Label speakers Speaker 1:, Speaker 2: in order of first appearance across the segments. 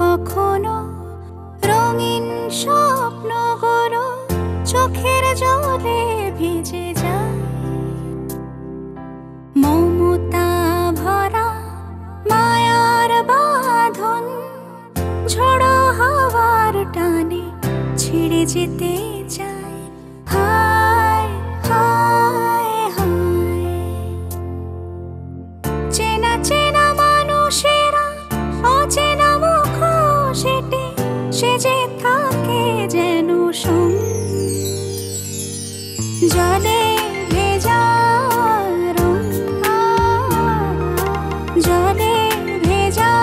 Speaker 1: কখনো রঙিন স্বপ্নগুলো চোখের জলে ভিজে যায়। মমতা ভরা মায়ার বাঁধন ঝোড়ো হাওয়ার টানে ছিঁড়ে যেতে চায়। হায় হায় হায়, চেনা চেনা মানুষেরা অচেনা মুখোশেটে সেজে থাকে যেন জলে ভেজা রং, জলে ভেজা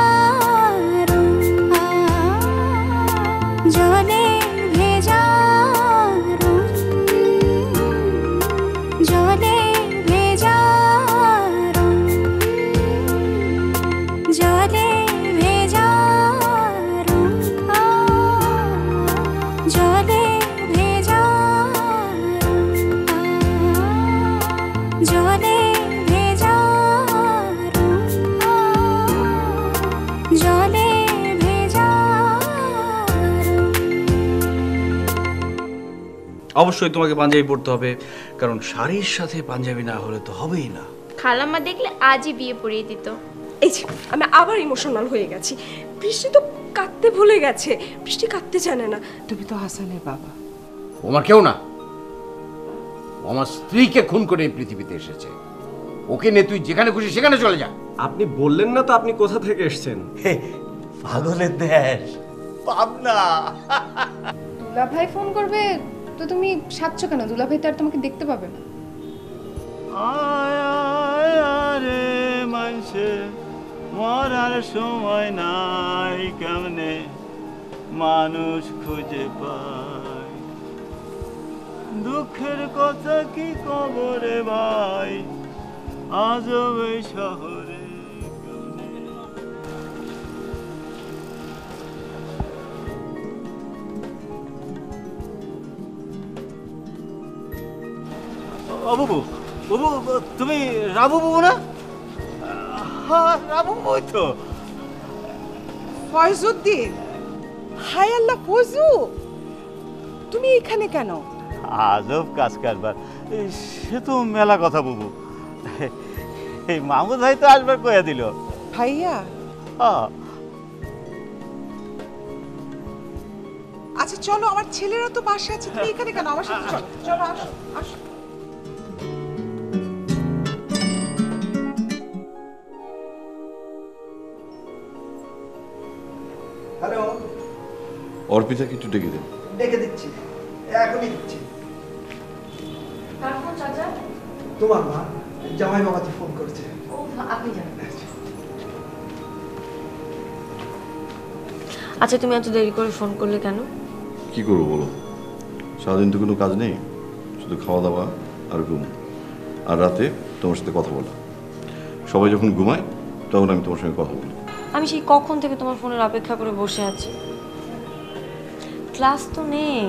Speaker 1: রং, জলে ভেজা রং, জলে ভেজা রং, জলে ভেজা রং, জলে ভেজা রং, জলে ভেজা রং, জলে ভেজা রং।
Speaker 2: অবশ্যই তোমাকে পাঞ্জাবি পরতে হবে, কারণ শাড়ির সাথে পাঞ্জাবি না হলে তো হবেই না।
Speaker 3: খালাম্মা দেখলে আজই বিয়ে পড়িয়ে দিত।
Speaker 4: এই যে আমি আবার ইমোশনাল হয়ে গেছি। বৃষ্টি তো কাঁদতে ভুলে গেছে, বৃষ্টি কাঁদতে জানে না। তুমি তো হাসানের বাবা।
Speaker 5: ও আমার কেউ না, ও আমার স্ত্রীকে খুন করে এই পৃথিবীতে এসেছে। ওকে নিয়ে তুই যেখানে খুশি সেখানে চলে যা।
Speaker 6: আপনি বললেন না তো আপনি কোথা থেকে এসেছেন?
Speaker 2: পাগলের দেশ, পাবনা।
Speaker 7: দুলাভাই ফোন করবে তো তুমি সাজছো কেন? দুলাভাই তো আর তোমাকে দেখতে পাবে না।
Speaker 8: আরে মানুষে মরার সময় নাই, কেমনে মানুষ খুঁজে পায়। দুঃখের কথা কি কবরে ভাই, আজব এই শহরে। ও বাবু, বাবু তুমি রাবু বাবু না? হ্যাঁ রাবু বাবুই তো।
Speaker 4: ফয়জুদ্দিন, হায় আল্লাহ ফয়জু, তুমি এখানে কেন?
Speaker 8: আজব কাজ কারবার, সে তো মেলা কথা বাবু। এই মাহমুদ ভাই তো আসবার কইয়া দিল।
Speaker 4: ভাইয়া,
Speaker 8: হ্যাঁ
Speaker 4: আচ্ছা চলো, আমার ছেলেরা তো বাসে আছে, তুমি এখানে কেন? আমার সাথে চলো, চলো আসো আসো।
Speaker 9: হ্যালো,
Speaker 10: অর্পিতাকে একটু ডেকে দেন।
Speaker 9: ডেকে দিচ্ছি, এখনই দিচ্ছি।
Speaker 7: কার ফোন চাচা?
Speaker 9: তোমার মা জামাই বাবাজি ফোন করেছে।
Speaker 7: ও আপনি জানেন।
Speaker 11: আচ্ছা তুমি এত দেরি করে ফোন করলে কেন?
Speaker 10: কি করবো বলো, সারাদিন তো কোনো কাজ নেই, শুধু খাওয়া দাওয়া আর ঘুম, আর রাতে তোমার সাথে কথা বলা। সবাই যখন ঘুমায় তখন আমি তোমার সঙ্গে কথা বলি।
Speaker 11: আমি সেই কখন থেকে তোমার ফোনের অপেক্ষা করে বসে আছি। ক্লাস তো নেই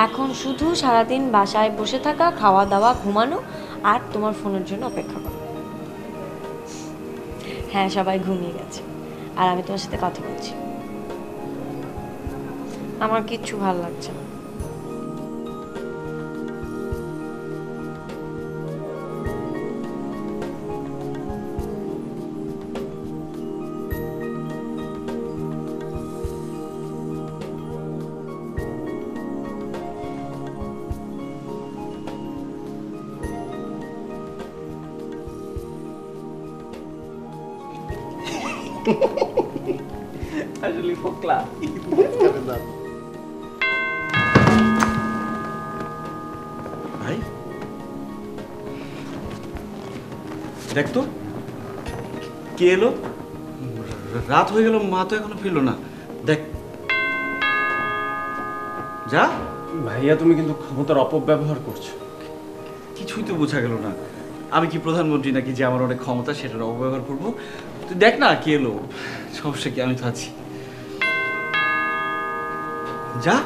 Speaker 11: এখন, শুধু সারাদিন বাসায় বসে থাকা, খাওয়া দাওয়া, ঘুমানো আর তোমার ফোনের জন্য অপেক্ষা করা। হ্যাঁ সবাই ঘুমিয়ে গেছে আর আমি তোমার সাথে কথা বলছি। আমার কিচ্ছু ভালো লাগছে না।
Speaker 2: আসলে ফোকলা ভাই, দেখ তো কে এলো। রাত হয়ে গেল, মা তো এখনো ফিরলো না। দেখ যা।
Speaker 6: ভাইয়া তুমি কিন্তু ক্ষমতার অপব্যবহার করছো।
Speaker 2: কিছুই তো বোঝা গেল না। আমি কি প্রধানমন্ত্রী নাকি যে আমার অনেক ক্ষমতা সেটার অপব্যবহার করবো? তুই দেখ না কে এলো। সমস্যা কি, আমি তো আছি। যা।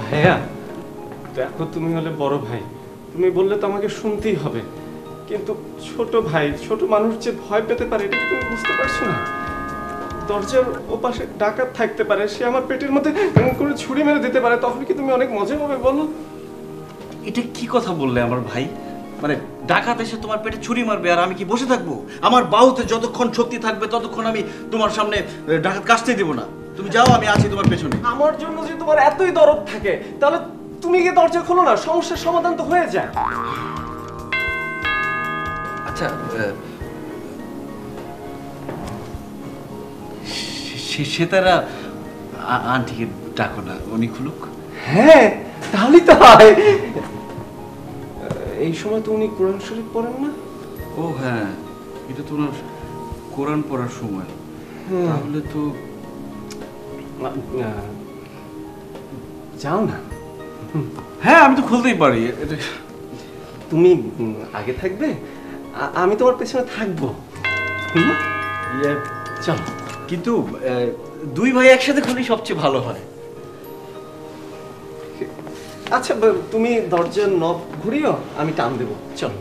Speaker 6: ভাইয়া দেখো, তুমি হলে বড় ভাই, তুমি বললে তো আমাকে শুনতেই হবে, কিন্তু ছোট ভাই, ছোট মানুষ যে ভয় পেতে পারে এটা কি তুমি বুঝতে পারছো না? দরজার ওপাশে ডাকাত থাকতে পারে, সে আমার পেটের মধ্যে করে ছুরি মেরে দিতে পারে, তখন কি তুমি অনেক মজা হবে বলো?
Speaker 2: এটা কি কথা বললে আমার ভাই? মানে ডাকাত এসে তোমার পেটে ছুরি মারবে আর আমি কি বসে থাকবো? আমার বাহুতে যতক্ষণ শক্তি থাকবে ততক্ষণ আমি তোমার সামনে ডাকাত কাটতেই দেবো না। তুমি যাও, আমি আছি তোমার পেছনে।
Speaker 6: আমার জন্য যে তোমার এতই দরদ থাকে, তাহলে তুমি গিয়ে দরজা খোলো না, সমস্যার সমাধান তো হয়ে যায়।
Speaker 2: আচ্ছা, সেতারা আন্টিকে ডাকো না, উনি খুলুক।
Speaker 6: হ্যাঁ, তাহলেই তো হয়। এই সময় তো উনি কোরআন শরীফ পড়েন না?
Speaker 2: ও হ্যাঁ, এটা তো ওনার কোরআন পড়ার সময়। তাহলে তো
Speaker 6: যাও না।
Speaker 2: হ্যাঁ, আমি তো খুলতেই পারি।
Speaker 6: তুমি আগে থাকবে, আমি তোমার পেছনে থাকবো। চলো।
Speaker 2: কিন্তু দুই ভাই একসাথে খুললে সবচেয়ে ভালো হয়।
Speaker 6: আচ্ছা, তুমি দরজার নব ঘুরিও, আমি টান দেবো। চলো।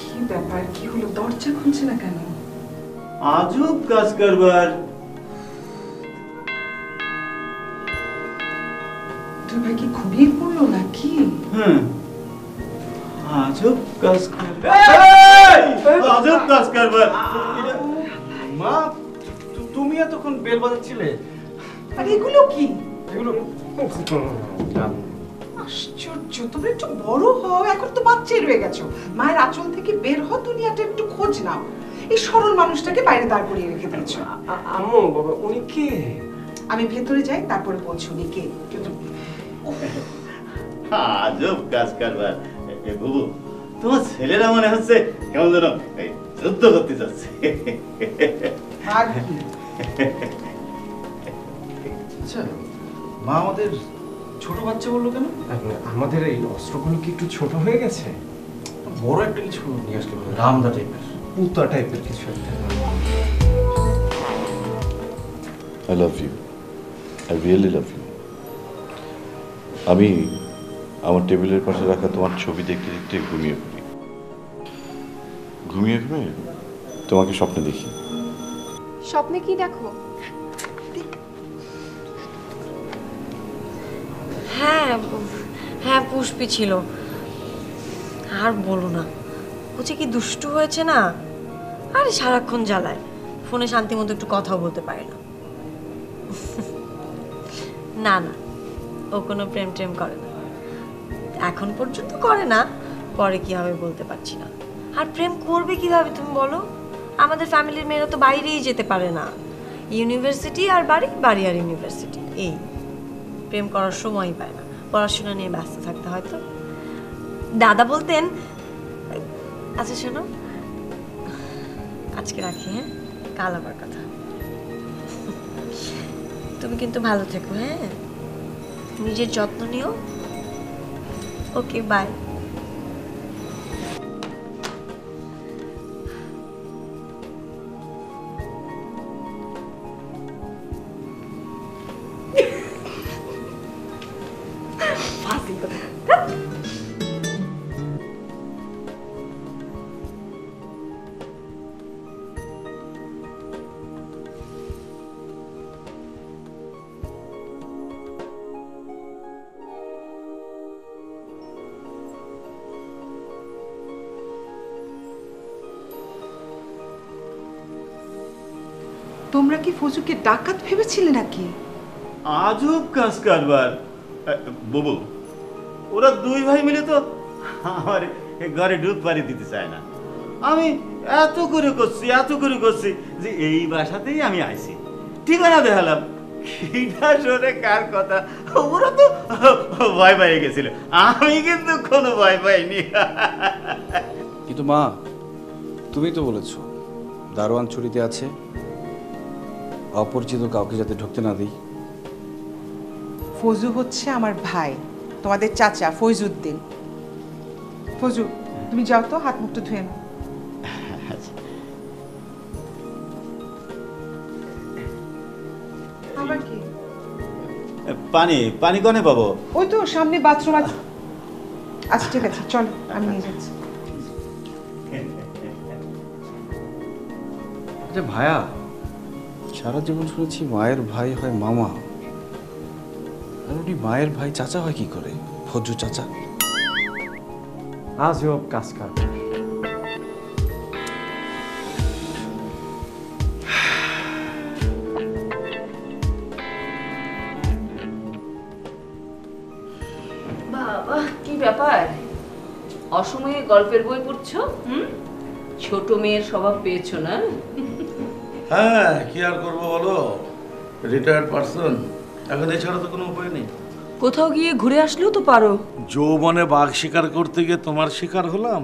Speaker 12: কি ব্যাপার, কি হলো? দরজা খুলছে না কেন?
Speaker 8: আজব কাজ কারবার।
Speaker 12: তুই ভাই কি ঘুমিয়ে পড়লো নাকি?
Speaker 8: আজব কাজ কারবার। আজব কাজ কারবার।
Speaker 2: মা, তুমি এতক্ষণ বেল বাজাচ্ছিলে?
Speaker 12: আর এগুলো কি?
Speaker 2: এগুলো
Speaker 12: আশ্চর্য, তোমরা একটু বড় হও, এখন তো বাচ্চাই রয়ে গেছো। মায়ের আঁচল থেকে বের হও, দুনিয়াটা একটু খোঁজ নাও। এই সরল মানুষটাকে বাইরে দাঁড় করিয়ে রেখে দিয়েছো।
Speaker 6: আম্মু, বাবা, উনি কে?
Speaker 12: আমি ভেতরে যাই, তারপরে বলছি উনি কে। কিন্তু
Speaker 8: আজব কাজ কারবার। বুবু, তোমার ছেলেরা মনে হচ্ছে কেমন যেন যুদ্ধ করতে যাচ্ছে।
Speaker 2: আচ্ছা, মা আমাদের ছোট বাচ্চা বললো কেন?
Speaker 6: আমাদের এই অস্ত্রগুলো কি একটু ছোট হয়ে গেছে?
Speaker 2: বড় একটা কিছু নিয়ে আসলে রামদা টাইপের,
Speaker 6: পুতা টাইপের কিছু একটা।
Speaker 10: I love you. I really love you. আমি আমার টেবিলের পাশে রাখা তোমার ছবি দেখতে দেখতে ঘুমিয়ে পড়ি। ঘুমিয়ে ঘুমিয়ে তোমাকে স্বপ্নে দেখি।
Speaker 4: স্বপ্নে কি দেখো?
Speaker 11: হ্যাঁ হ্যাঁ, পুষ্পি ছিল। আর বলো না, ও যে কি দুষ্টু হয়েছে না। আরে সারাক্ষণ জ্বালায়, ফোনে শান্তি মতো একটু কথাও বলতে পারে না। না না, ও কোনো প্রেম টেম করে না, এখন পর্যন্ত করে না। পরে কি হবে বলতে পারছি না। আর প্রেম করবে কিভাবে তুমি বলো? আমাদের ফ্যামিলির মেয়েরা তো বাইরেই যেতে পারে না। ইউনিভার্সিটি আর বাড়ি, বাড়ি আর ইউনিভার্সিটি, এই প্রেম করার সময়ই পায় না। পড়াশোনা নিয়ে ব্যস্ত থাকতে হয়তো। দাদা বলতেন। আচ্ছা শোনো, আজকে রাখি, হ্যাঁ? কাল আবার কথা। তুমি কিন্তু ভালো থেকো, হ্যাঁ? নিজের যত্ন নিও। ওকে, বাই।
Speaker 12: তোমরা কি ফজুকে ডাকাত ভেবেছিলে নাকি?
Speaker 8: আজব কাজ কারবার। বুবু, ওরা দুই ভাই মিলে তো আমার ঘরে ঢুক পাড়ি দিতে চায় না। আমি এত করে করছি যে এই বাসাতেই আমি আইছি, ঠিকানা দেখালাম। কিটা শোনে কার কথা, ওরা তো ভয় পেয়ে গেছিল। আমি কিন্তু কোনো ভয় পাইনি।
Speaker 13: কিন্তু মা, তুমি তো বলেছো দারোয়ান ছুরিতে আছে, অপরিচিত কাউকে যাতে ঢুকতে না দিই।
Speaker 12: ফজু হচ্ছে আমার ভাই, তোমাদের চাচা ফৈজুদ্দিন। ফজু, তুমি যাও তো, হাত মুখটা ধুয়ে নাও। আবার কি?
Speaker 8: পানি পানি কনে পাবো?
Speaker 12: ওই তো সামনে বাথরুম আছে। আচ্ছা ঠিক আছে, চলো আমি নিয়ে যাচ্ছি।
Speaker 13: আচ্ছা ভাইয়া, সারা জীবন শুনেছি মায়ের ভাই হয় মামা, আর উনি মায়ের ভাই চাচা হয় কি করে? ফজু চাচা।
Speaker 6: আজব কাজ কারবার।
Speaker 14: বাবা কি ব্যাপার, অসময়ে গল্পের বই পড়ছো? ছোট মেয়ের স্বভাব পেয়েছো না?
Speaker 15: হ্যাঁ, কি আর করবো বলো, রিটায়ার্ড পারসন, এখন এছাড়া তো কোনো উপায় নেই।
Speaker 14: কোথাও গিয়ে ঘুরে আসলেও তো পারো।
Speaker 15: যৌবনে বাঘ শিকার করতে গিয়ে তোমার শিকার হলাম,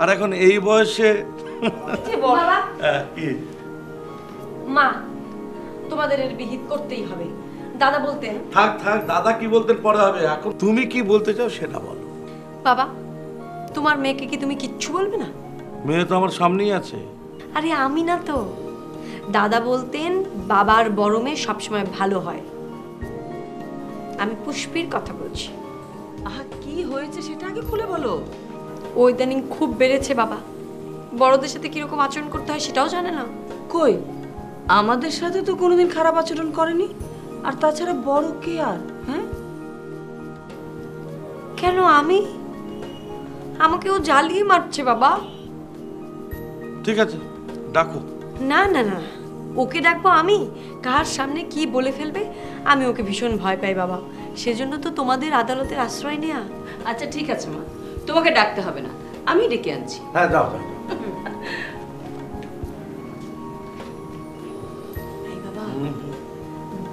Speaker 15: আর এখন এই বয়সে
Speaker 11: বাবা,
Speaker 15: কি
Speaker 11: মা, তোমাদের এর বিহিত করতেই হবে। দাদা বলতেন।
Speaker 15: থাক থাক, দাদা কি বলতেন পরে হবে, এখন তুমি কি বলতে চাও সেটা বলো।
Speaker 11: বাবা, তোমার মেয়েকে কি তুমি কিচ্ছু বলবে না?
Speaker 15: মেয়ে তো আমার সামনেই আছে।
Speaker 11: আরে আমি না তো, দাদা বলতেন বাবার বড় মেয়ে সবসময় ভালো হয়। আমি পুষ্পির কথা বলছি।
Speaker 14: আহা, কি হয়েছে সেটা আগে খুলে বলো।
Speaker 11: ও ইদানিং খুব বেড়েছে বাবা, বড়দের সাথে কিরকম আচরণ করতে হয় সেটাও জানে না।
Speaker 14: কই, আমাদের সাথে তো কোনোদিন খারাপ আচরণ করেনি। আর তাছাড়া বড় কে আর? হ্যাঁ,
Speaker 11: কেন আমি? আমাকে ও জ্বালিয়ে মারছে বাবা।
Speaker 15: ঠিক আছে, ডাকো।
Speaker 11: না না না, ওকে ডাকবো আমি? কার সামনে কি বলে ফেলবে, আমি ওকে ভীষণ ভয় পাই বাবা। সেজন্য তো তোমাদের আদালতের আশ্রয় নেয়া।
Speaker 14: আচ্ছা ঠিক আছে মা, তোমাকে ডাকতে হবে না, আমি ডেকে আনছি।
Speaker 15: হ্যাঁ দাও দাও।
Speaker 11: এই বাবা,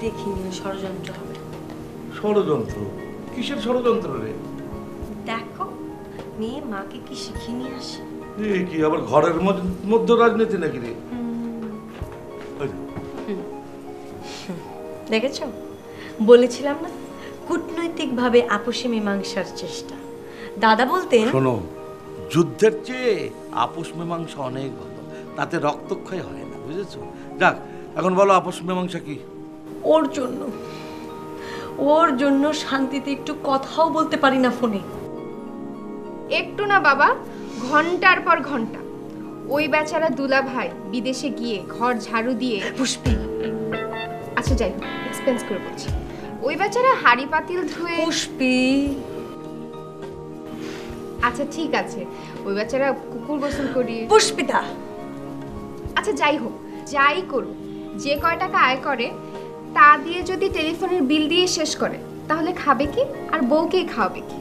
Speaker 11: দেখিনি ষড়যন্ত্র হবে।
Speaker 15: ষড়যন্ত্র? কিসের ষড়যন্ত্র রে?
Speaker 11: দেখো মেয়ে মাকে কি শিখিয়ে নিয়ে আসে।
Speaker 15: এই কি আবার ঘরের মধ্যে রাজনীতি নাকি রে?
Speaker 11: দেখেছো, বলেছিলাম না, কূটনৈতিক ভাবে আপোষে মীমাংসার চেষ্টা। দাদা বলতেন,
Speaker 15: শোনো, যুদ্ধের চেয়ে আপোষ মীমাংসা অনেক ভালো, তাতে রক্তক্ষয় হয় না, বুঝেছো? যাক, এখন বলো আপোষ মীমাংসা কি?
Speaker 11: ওর জন্য শান্তিতে একটু কথাও বলতে পারি না ফোনে।
Speaker 7: একটু না বাবা, ঘন্টার পর ঘন্টা। ওই বেচারা দুলা ভাই বিদেশে গিয়ে ঘর ঝাড়ু দিয়ে
Speaker 11: পুষ্পি,
Speaker 7: আচ্ছা যাই হোক, এক্সপেন্স করে বলছি, ওই বেচারা হাড়ি পাতিল ধুয়ে
Speaker 11: পুষ্পি,
Speaker 7: আচ্ছা ঠিক আছে, ওই বেচারা কুকুর গোসল করিয়ে
Speaker 11: পুষ্পিতা,
Speaker 7: আচ্ছা যাই হোক, যাই করুক, যে কয় টাকা আয় করে তা দিয়ে যদি টেলিফোনের বিল দিয়ে শেষ করে, তাহলে খাবে কি আর বউকেই খাওয়াবে কি?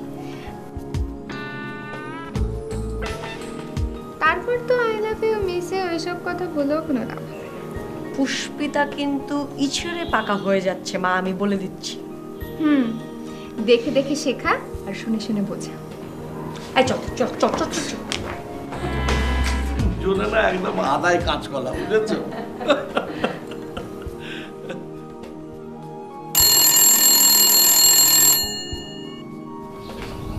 Speaker 7: তারপর তো আই লাভ ইউ মিসে ওইসব কথা বলেও কোনো লাভ হবে না।
Speaker 11: পুষ্পিতা কিন্তু ইছড়ে পাকা হয়ে যাচ্ছে মা, আমি বলে দিচ্ছি।
Speaker 7: দেখে দেখে শেখা আর শুনে শুনে বোঝা।
Speaker 11: এই চল চল চল চল চল।
Speaker 15: জোনে না একদম আদায় কাঁচকলা, বুঝেছো?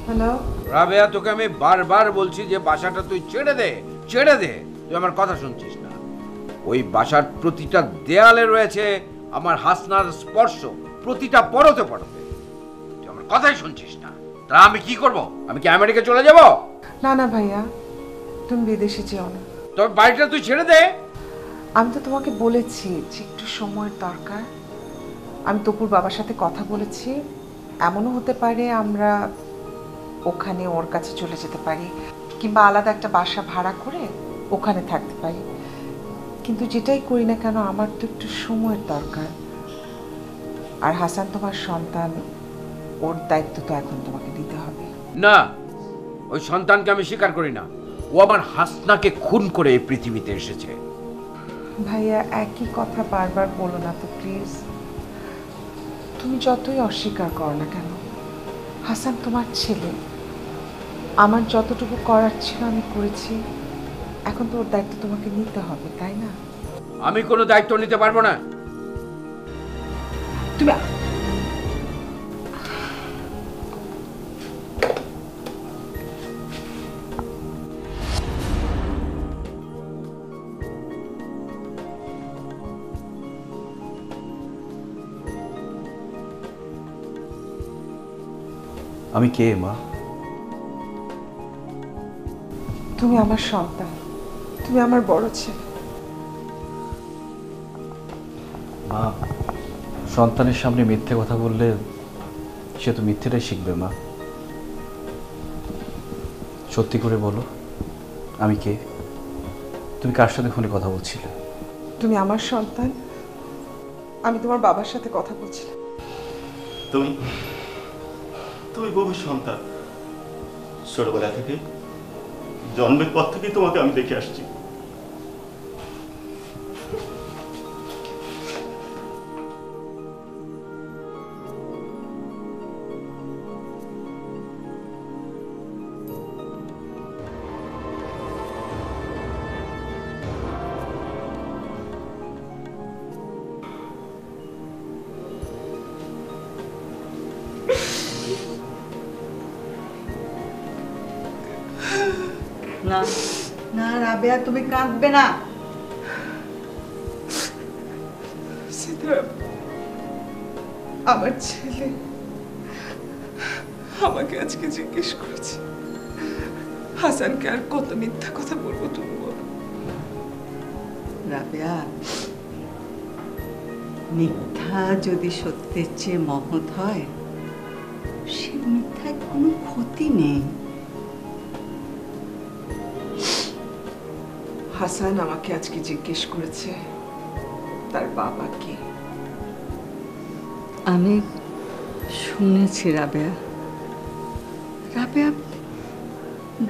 Speaker 12: হ্যালো
Speaker 5: রাবেয়া, তোকে আমি বারবার বলছি যে বাসাটা তুই ছেড়ে দে, ছেড়ে দে। তুই আমার কথা শুনছিস না। ওই বাসার প্রতিটা দেয়ালে রয়েছে আমার হাসনার স্পর্শ, প্রতিটা পরতে পরতে। তুই আমার কথাই শুনছিস না, তা আমি কি করব? আমি কি আমেরিকা চলে যাব?
Speaker 12: না না ভাইয়া, তুমি বিদেশে যেও না।
Speaker 5: তোর বাড়িটা তুই ছেড়ে দে।
Speaker 12: আমি তো তোমাকে বলেছি যে একটু সময়ের দরকার। আমি তপুর বাবার সাথে কথা বলেছি, এমনও হতে পারে আমরা ওখানে ওর কাছে চলে যেতে পারি, কিংবা আলাদা একটা বাসা ভাড়া করে ওখানে থাকতে পারি। কিন্তু যেটাই করি না কেন, আমার তো একটু সময়ের দরকার। আর হাসান তোমার সন্তান, ওর দায়িত্ব তো এখন তোমাকে দিতে হবে।
Speaker 5: না, ওই সন্তানকে আমি স্বীকার করি না। ও আমার হাসনাকে খুন করে এই পৃথিবীতে এসেছে।
Speaker 12: ভাইয়া, একই কথা বারবার বলো না তো প্লিজ। তুমি যতই অস্বীকার করো না কেন, হাসান তোমার ছেলে। আমার যতটুকু করার ছিল আমি করেছি, এখন তো ওর দায়িত্ব তোমাকে নিতে হবে, তাই না?
Speaker 5: আমি কোনো দায়িত্ব নিতে পারবো না।
Speaker 12: তুমি
Speaker 13: আমি কে মা?
Speaker 12: তুমি আমার সন্তান, তুমি আমার বড় ছেলে।
Speaker 13: মা, সন্তানের সামনে মিথ্যে কথা বললে সে তো মিথ্যেটাই শিখবে মা। সত্যি করে বলো, আমি কে? তুমি কার সাথে ফোনে কথা বলছিলে?
Speaker 12: তুমি আমার সন্তান, আমি তোমার বাবার সাথে কথা বলছিলাম।
Speaker 8: তুমি তুমি বহু সন্তান। ছোটবেলা থেকে, জন্মের পর থেকেই তোমাকে আমি দেখে আসছি।
Speaker 14: না না রাবেয়া, তুমি কাঁদবে না।
Speaker 12: আমার ছেলে আমাকে আজকে জিজ্ঞেস করেছে, হাসানকে আর কত মিথ্যা কথা বলবো তুমি বলো?
Speaker 14: রাবেয়া, মিথ্যা যদি সত্যের চেয়ে মহৎ হয়, সে মিথ্যায় কোনো ক্ষতি নেই।
Speaker 12: হাসান আমাকে আজকে জিজ্ঞেস করেছে তার বাবা কে।
Speaker 14: আমি শুনেছি রাবেয়া, রাবেয়া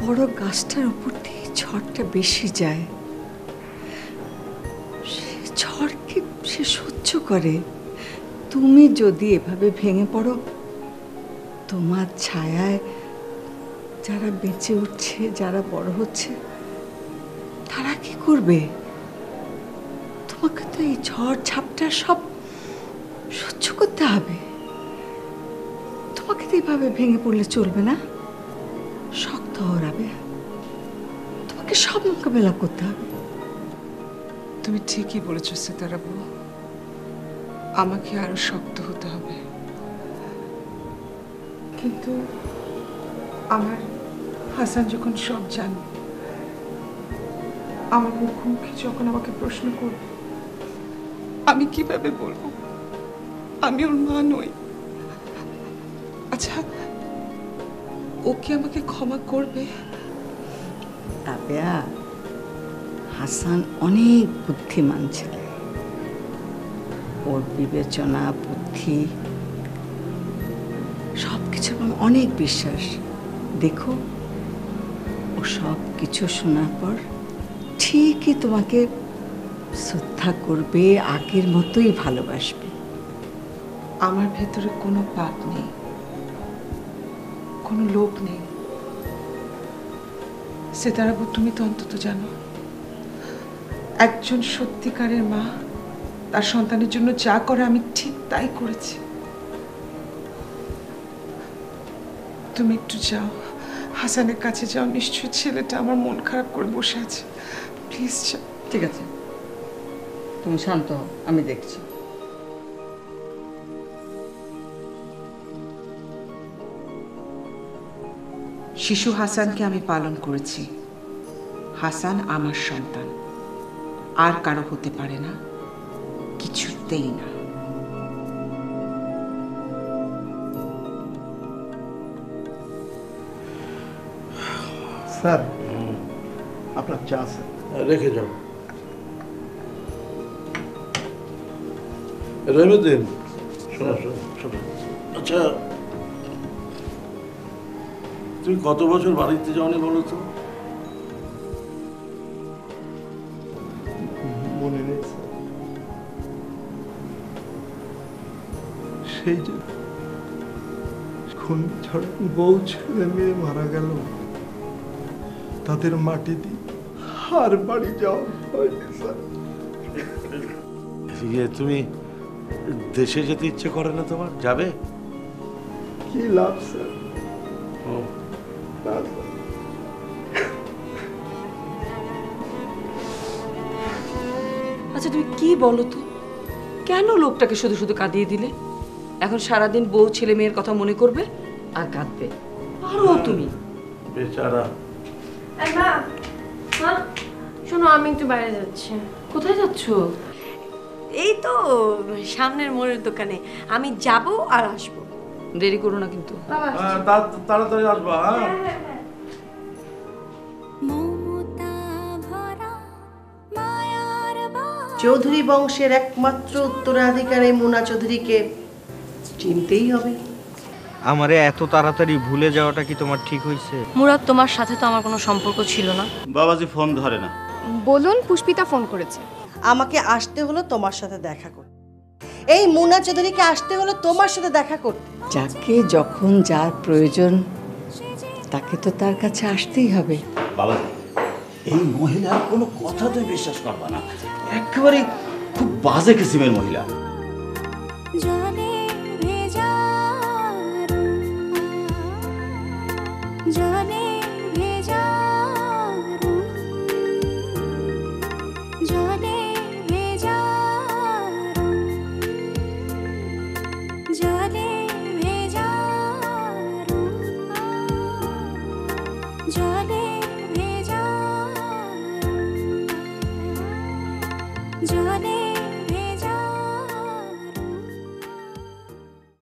Speaker 14: বড় গাছটার উপর দিয়ে ঝড়টা বেশি যায়, সে ঝড়কে সে সহ্য করে। তুমি যদি এভাবে ভেঙে পড়ো, তোমার ছায়ায় যারা বেঁচে উঠছে, যারা বড় হচ্ছে, তারা কি করবে? তোমাকে তো এই ঝড় ঝাপটা সব সহ্য করতে হবে। তোমাকে তো এইভাবে ভেঙে পড়লে চলবে না। শক্ত হও রাবেয়া, তোমাকে সব মোকাবেলা করতে হবে।
Speaker 12: তুমি ঠিকই বলেছো সিতারা বউ, আমাকে আরো শক্ত হতে হবে। কিন্তু আমার হাসান যখন সব জানবে, আমার মুখোমুখি যখন আমাকে প্রশ্ন করবে, আমি কিভাবে বলবো আমি ওর মা নই? আচ্ছা, ও কি আমাকে ক্ষমা করবে?
Speaker 14: রাবেয়া, হাসান অনেক বুদ্ধিমান ছেলে, ওর বিবেচনা, বুদ্ধি সবকিছু অনেক বিশ্বাস। দেখো, ও সব কিছু শোনার পর ঠিকই তোমাকে শ্রদ্ধা করবে, আগের মতোই ভালোবাসবে।
Speaker 12: আমার ভেতরে কোনো পাপ নেই, কোনো লোভ নেই। সিতারাবু, তুমি তো অন্তত জানো একজন সত্যিকারের মা তার সন্তানের জন্য যা করে আমি ঠিক তাই করেছি। তুমি একটু যাও, হাসানের কাছে যাও, নিশ্চয় ছেলেটা আমার মন খারাপ করে বসে আছে। প্লিজ যাও।
Speaker 14: ঠিক আছে, তুমি শান্ত হও, আমি দেখছি।
Speaker 12: শিশু হাসানকে আমি পালন করেছি। হাসান আমার সন্তান, আর কারো হতে পারে না, কিছুতেই না।
Speaker 9: স্যার, আপনার চা স্যার।
Speaker 15: রেখে যাও। রহিমউদ্দিন, শোনো শোনো শোনো, আচ্ছা তুমি কত বছর বাড়িতে যাওনি বলো তো?
Speaker 9: মনে নেই স্যার। সেই যে ঘূর্ণিঝড়ে বউ ছেলে মেয়ে মারা গেল, তাদের মাটি দিয়ে আর বাড়ি যাওয়া হয়নি স্যার।
Speaker 15: তুমি দেশে যেতে ইচ্ছে করে না তোমার? যাবে?
Speaker 9: কি লাভ স্যার? না স্যার।
Speaker 14: আচ্ছা তুমি কি বলো তো, কেন লোকটাকে শুধু শুধু কাঁদিয়ে দিলে? এখন সারাদিন বউ ছেলে মেয়ের কথা মনে করবে, আর কাঁদবে। আরো তুমি
Speaker 15: বেচারা।
Speaker 3: মা মা শোনো, আমি একটু বাইরে যাচ্ছি।
Speaker 14: কোথায় যাচ্ছ?
Speaker 11: এই তো সামনের মোড়ের দোকানে। আমি যাব আর আসবো।
Speaker 14: দেরি করো না কিন্তু।
Speaker 15: তাড়াতাড়ি আসবা।
Speaker 16: চৌধুরী বংশের একমাত্র উত্তরাধিকারী মুনা চৌধুরীকে চিনতেই হবে।
Speaker 17: আমারে এত তাড়াতাড়ি ভুলে যাওয়াটা কি তোমার ঠিক হয়েছে?
Speaker 11: মুরাদ, তোমার সাথে তো আমার কোনো সম্পর্ক ছিল না।
Speaker 8: বাবাজি ফোন ধরে না।
Speaker 7: বলুন, পুষ্পিতা ফোন করেছে।
Speaker 16: আমাকে আসতে হলো তোমার সাথে দেখা করতে। এই মুনা চৌধুরীকে আসতে হলো তোমার সাথে দেখা করতে।
Speaker 14: যাকে যখন যার প্রয়োজন তাকে তো তার কাছে আসতেই হবে।
Speaker 8: বাবাজি, এই মহিলার কোনো কথা তুমি বিশ্বাস করবা না, একেবারে খুব বাজে কিসিমের মহিলা।
Speaker 1: জলে ভেজা রুম, জলে ভেজা রুম, জলে ভেজা রুম, জলে